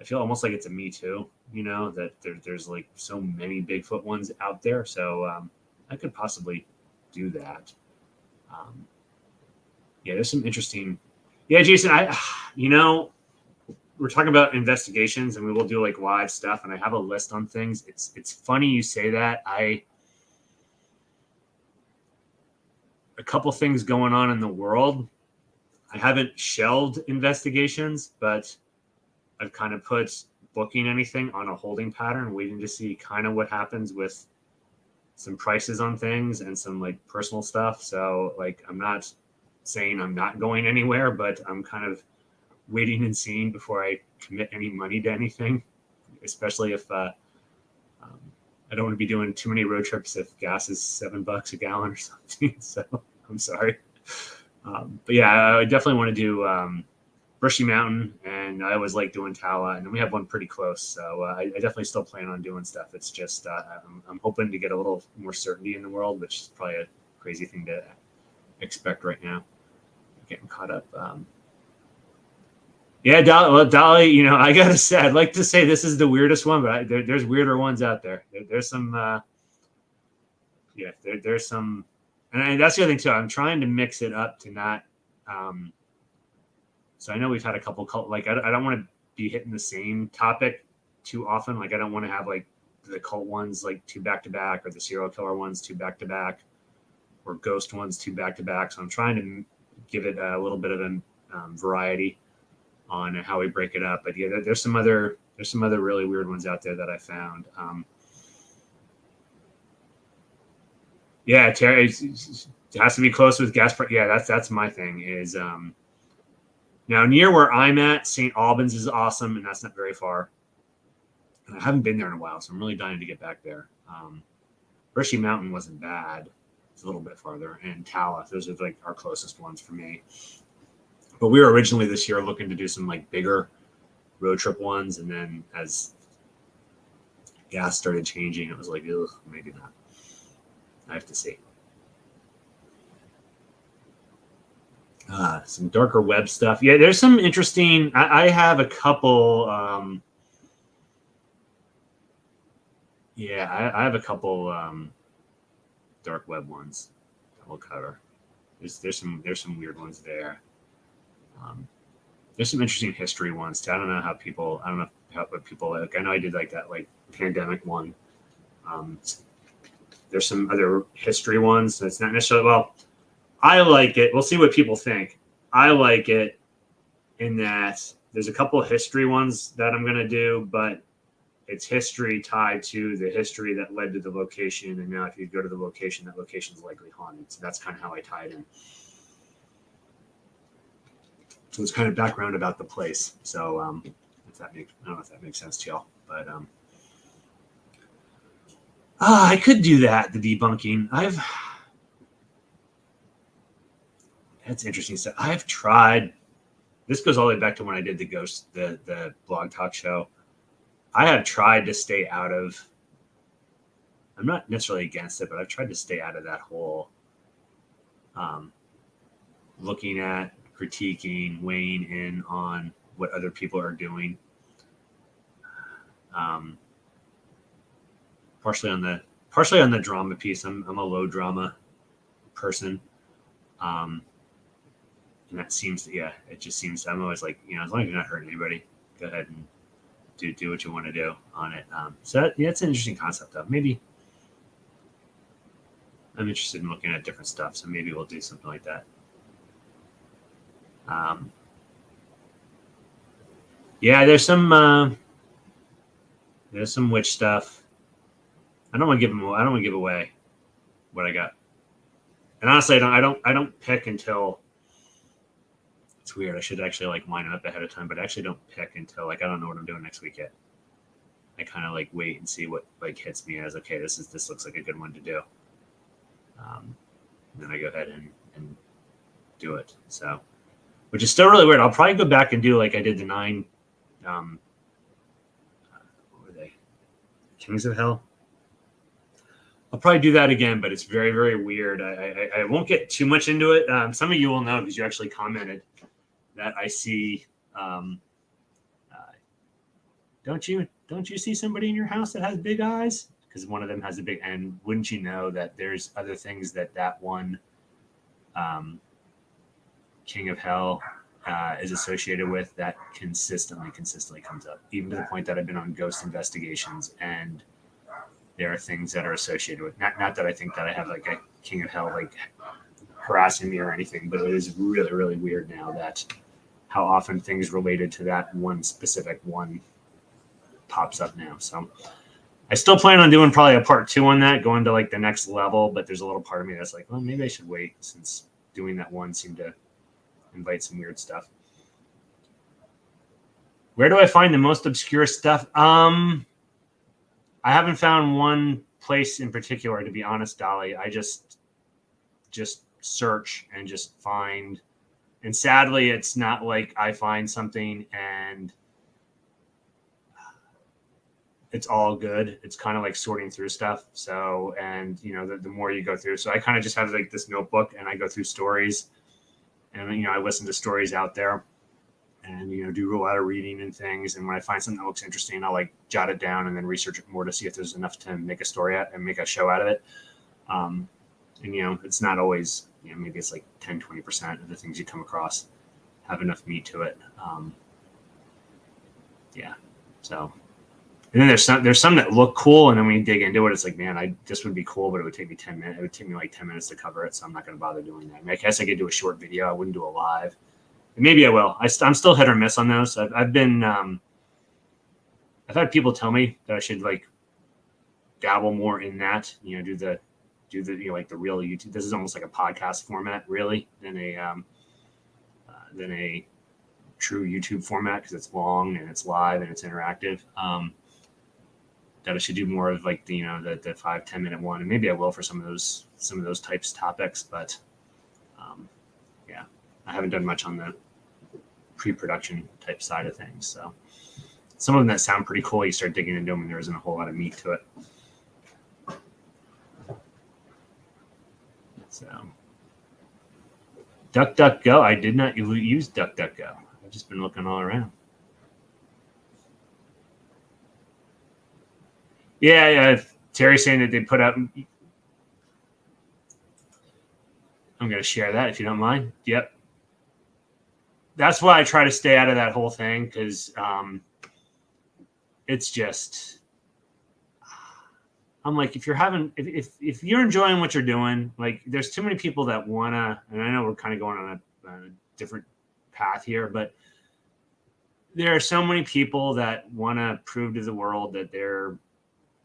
I feel almost like it's a me too, that there's like so many Bigfoot ones out there. So I could possibly do that. Yeah, there's some interesting. Yeah, Jason, we're talking about investigations, and we will do like live stuff, and I have a list on things. It's funny you say that. A couple things going on in the world. I haven't shelved investigations, but I've kind of put booking anything on a holding pattern, waiting to see kind of what happens with some prices on things and some like personal stuff. So like, I'm not saying I'm not going anywhere, but I'm kind of waiting and seeing before I commit any money to anything, especially if I don't want to be doing too many road trips if gas is $7 a gallon or something. So I'm sorry. But yeah, I definitely want to do Brushy Mountain, and I always like doing Tawa, and we have one pretty close. So I definitely still plan on doing stuff. It's just I'm hoping to get a little more certainty in the world, which is probably a crazy thing to expect right now. Getting caught up. Yeah, Dolly, I gotta say, I'd like to say this is the weirdest one, but there's weirder ones out there. There's some, there's some, and that's the other thing too. I'm trying to mix it up to not. So I know we've had a couple like I don't want to be hitting the same topic too often. Like I don't want to have like the cult ones like 2 back-to-back, or the serial killer ones 2 back-to-back, or ghost ones 2 back-to-back. So I'm trying to give it a little bit of a variety on how we break it up. But yeah, there's some other really weird ones out there that I found. Yeah, Terry, It has to be close with gas price. Yeah, that's my thing. Is now near where I'm at, St. Albans is awesome, and that's not very far. And I haven't been there in a while, so I'm really dying to get back there. Brushy Mountain wasn't bad. It's a little bit farther, and Tala. Those are like our closest ones for me. But we were originally this year looking to do some like bigger road trip ones, and then as gas started changing, it was like, ugh, maybe not. I have to see. Some darker web stuff. Yeah, there's some interesting. I have a couple. I have a couple dark web ones that we'll cover. There's some weird ones there. There's some interesting history ones too. I don't know what people like. I know I did like that like pandemic one. There's some other history ones that's not necessarily well. I like it. We'll see what people think. I like it in that there's a couple of history ones that I'm going to do, but it's history tied to the history that led to the location. And now if you go to the location, that location is likely haunted. So that's kind of how I tie it in. So it's kind of background about the place. So I don't know if that makes sense to y'all, but I could do that, the debunking. That's interesting stuff. I've tried. This goes all the way back to when I did the Ghost, the blog talk show. I have tried to stay out of. I'm not necessarily against it, but I've tried to stay out of that whole looking at, critiquing, weighing in on what other people are doing. Partially on the drama piece. I'm a low drama person. And that seems it just seems I'm always like, as long as you're not hurting anybody, go ahead and do what you want to do on it. It's an interesting concept though. Maybe I'm interested in looking at different stuff, so maybe we'll do something like that. There's some witch stuff. I don't want to give away what I got. And honestly, I don't pick until it's weird. I should actually like line it up ahead of time, but I actually don't pick until like I don't know what I'm doing next week yet. I kind of like wait and see what like hits me as okay. This looks like a good one to do. Then I go ahead and do it. So, which is still really weird. I'll probably go back and do like I did the 9. What were they? Kings of Hell. I'll probably do that again, but it's very, very weird. I won't get too much into it. Some of you will know because you actually commented that I see. Don't you see somebody in your house that has big eyes? Because one of them has a big. And wouldn't you know that there's other things that one King of Hell is associated with that consistently comes up, even to the point that I've been on ghost investigations and. There are things that are associated with not that I think that I have like a King of Hell like harassing me or anything, but it is really, really weird now that how often things related to that one specific one pops up now. So I still plan on doing probably a part 2 on that, going to like the next level, but there's a little part of me that's like, well, maybe I should wait since doing that one seemed to invite some weird stuff. Where do I find the most obscure stuff? I haven't found one place in particular, to be honest, Dolly. I just search and just find. And sadly, it's not like I find something and it's all good. It's kind of like sorting through stuff. So, and the more you go through. So I kind of just have like this notebook and I go through stories and, I listen to stories out there. And, do a lot of reading and things. And when I find something that looks interesting, I'll like jot it down and then research it more to see if there's enough to make a story out and make a show out of it. And, it's not always, maybe it's like 10, 20% of the things you come across have enough meat to it. So, and then there's some that look cool. And then when you dig into it, it's like, man, this would be cool, but it would take me 10 minutes. It would take me like 10 minutes to cover it. So I'm not going to bother doing that. I guess I could do a short video. I wouldn't do a live. Maybe I will. I'm still hit or miss on those. I've been. I've had people tell me that I should like dabble more in that. Do the do the like the real YouTube. This is almost like a podcast format, really, than a true YouTube format because it's long and it's live and it's interactive. That I should do more of like the 5-10 minute one, and maybe I will for some of those topics. But yeah, I haven't done much on the pre-production type side of things. So some of them that sound pretty cool, you start digging into them, and there isn't a whole lot of meat to it. So DuckDuckGo, I did not use DuckDuckGo. I've just been looking all around. Yeah. Terry's saying that they put out. I'm going to share that if you don't mind. Yep. That's why I try to stay out of that whole thing because it's just. I'm like, if you're enjoying what you're doing, like, there's too many people that wanna. And I know we're kind of going on a different path here, but there are so many people that want to prove to the world that they're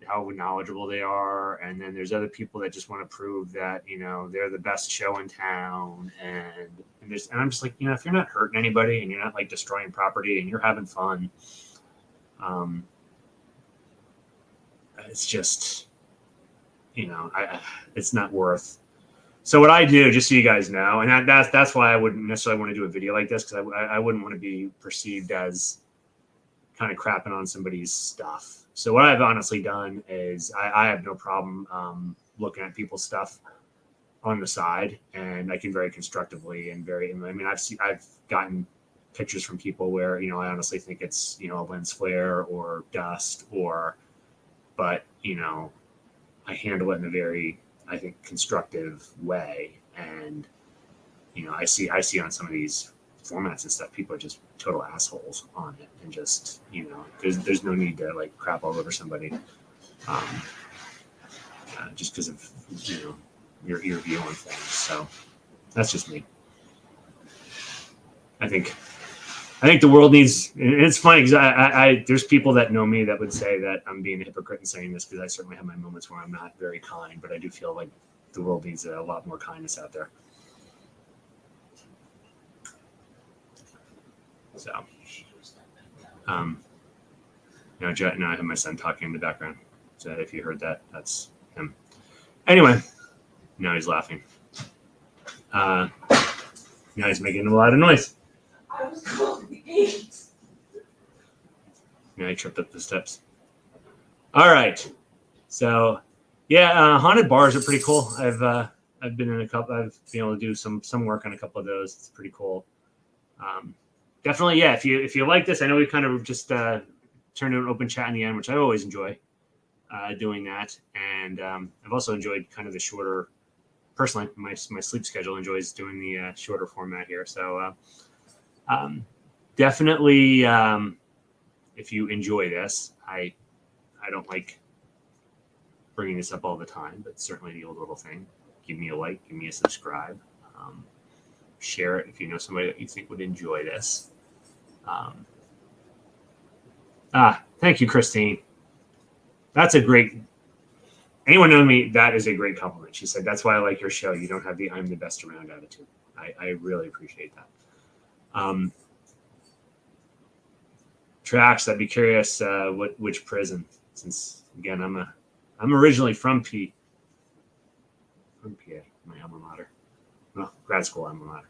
how knowledgeable they are, and then there's other people that just want to prove that they're the best show in town, and I'm just like, if you're not hurting anybody and you're not like destroying property and you're having fun, it's just it's not worth. So what I do, just so you guys know, and that's why I wouldn't necessarily want to do a video like this, because I wouldn't want to be perceived as kind of crapping on somebody's stuff. So what I've honestly done is I have no problem looking at people's stuff on the side, and I can very constructively and I've gotten pictures from people where I honestly think it's a lens flare or dust but I handle it in a very, I think, constructive way, and I see on some of these formats and stuff, people are just total assholes on it, and just there's no need to like crap all over somebody just because of your view on things. So that's just me. I think the world needs, and it's funny because I there's people that know me that would say that I'm being a hypocrite in saying this, because I certainly have my moments where I'm not very kind, but I do feel like the world needs a lot more kindness out there. So, now I have my son talking in the background. So if you heard that, that's him. Anyway, now he's laughing. Now he's making a lot of noise. I was calling the gate. Now he tripped up the steps. All right. So, yeah, haunted bars are pretty cool. I've been in a couple. I've been able to do some work on a couple of those. It's pretty cool. Definitely, yeah. If you like this, I know we kind of just turned to an open chat in the end, which I always enjoy doing that. And I've also enjoyed kind of the shorter. Personally, my sleep schedule enjoys doing the shorter format here. So definitely, if you enjoy this, I don't like bringing this up all the time, but certainly the old little thing. Give me a like, give me a subscribe. Share it if you know somebody that you think would enjoy this. Thank you, Christine. That's a great. Anyone know me? That is a great compliment. She said, "That's why I like your show. You don't have the I'm the best around attitude." I really appreciate that. Tracks. I'd be curious which prison, since again I'm originally from PA, my alma mater. Well, grad school alma mater.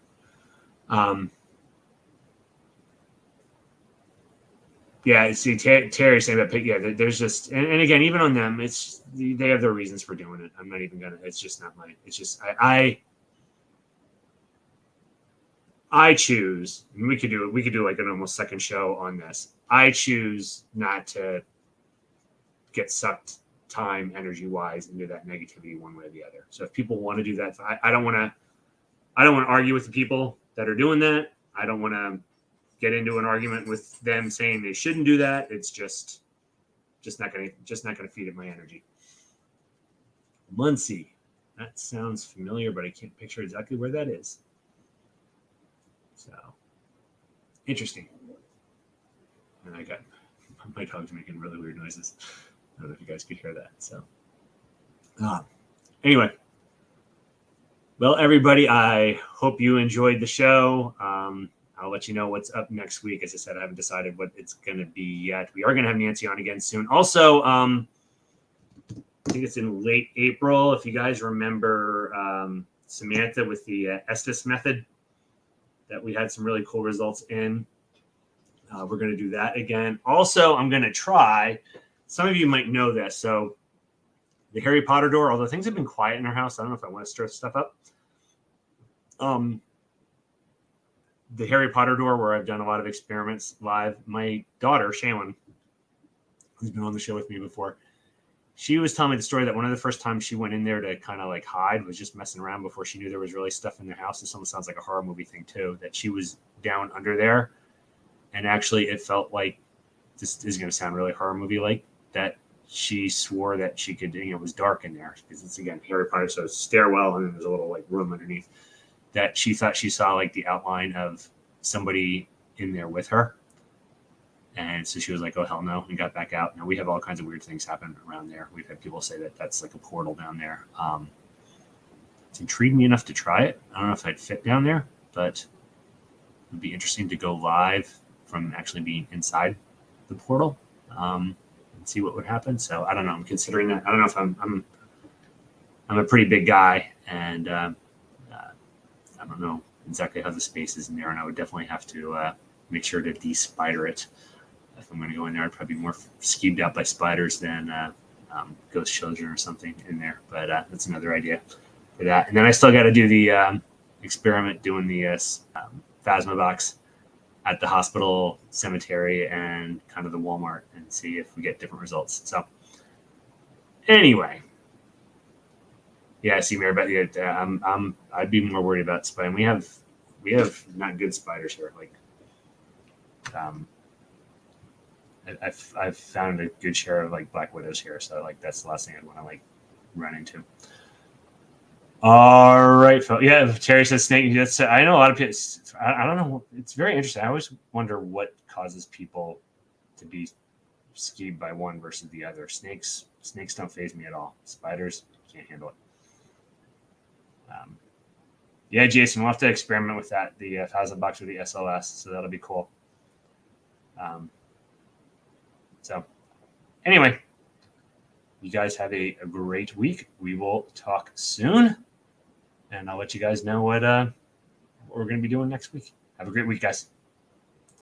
Yeah, see, Terry saying that. Yeah, there's just, and again, even on them, it's they have their reasons for doing it. I'm not even gonna. It's just not my. It's just I choose. And we could do like an almost second show on this. I choose not to get sucked time, energy wise, into that negativity one way or the other. So if people want to do that, I don't want to argue with the people that are doing that. I don't want to get into an argument with them saying they shouldn't do that. It's just not gonna feed it my energy. Muncie, that sounds familiar, but I can't picture exactly where that is. So interesting. And I got my dog's making really weird noises. I don't know if you guys could hear that. So anyway, Well, everybody, I hope you enjoyed the show. I'll let you know what's up next week. As I said, I haven't decided what it's going to be yet. We are going to have Nancy on again soon. Also, I think it's in late April. If you guys remember Samantha with the Estes method that we had some really cool results in. We're going to do that again. Also, I'm going to try, some of you might know this. So the Harry Potter door, although things have been quiet in our house, I don't know if I want to stir stuff up. The Harry Potter door, where I've done a lot of experiments live, my daughter, Shaylin, who's been on the show with me before, she was telling me the story that one of the first times she went in there to kind of like hide was just messing around before she knew there was really stuff in their house. This almost sounds like a horror movie thing too, that she was down under there. And actually it felt like, this is going to sound really horror movie like, that she swore that she could, it was dark in there because it's, again, Harry Potter. So it's a stairwell and then there's a little like room underneath, that she thought she saw like the outline of somebody in there with her. And so she was like, oh, hell no, and got back out. Now, we have all kinds of weird things happen around there. We've had people say that that's like a portal down there. It's intrigued me enough to try it. I don't know if I'd fit down there, but it would be interesting to go live from actually being inside the portal and see what would happen. So I don't know. I'm considering that. I don't know if I'm a pretty big guy, and I don't know exactly how the space is in there, and I would definitely have to make sure to de-spider it. If I'm going to go in there, I'd probably be more skeeved out by spiders than ghost children or something in there. But that's another idea for that. And then I still got to do the experiment doing the Phasma box at the hospital, cemetery, and kind of the Walmart, and see if we get different results. So anyway, yeah, see, Mary Beth, I'd be more worried about spiders. We have not good spiders here. Like, I've found a good share of like black widows here, so like that's the last thing I'd want to like run into. All right, Phil. Yeah, Terry says snake. That's, I know a lot of people. I don't know. It's very interesting. I always wonder what causes people to be skeeved by one versus the other. Snakes don't faze me at all. Spiders, can't handle it. Yeah, Jason, we'll have to experiment with that. The Phasma box with the SLS, so that'll be cool. So anyway, you guys have a great week. We will talk soon, and I'll let you guys know what we're going to be doing next week. Have a great week, guys.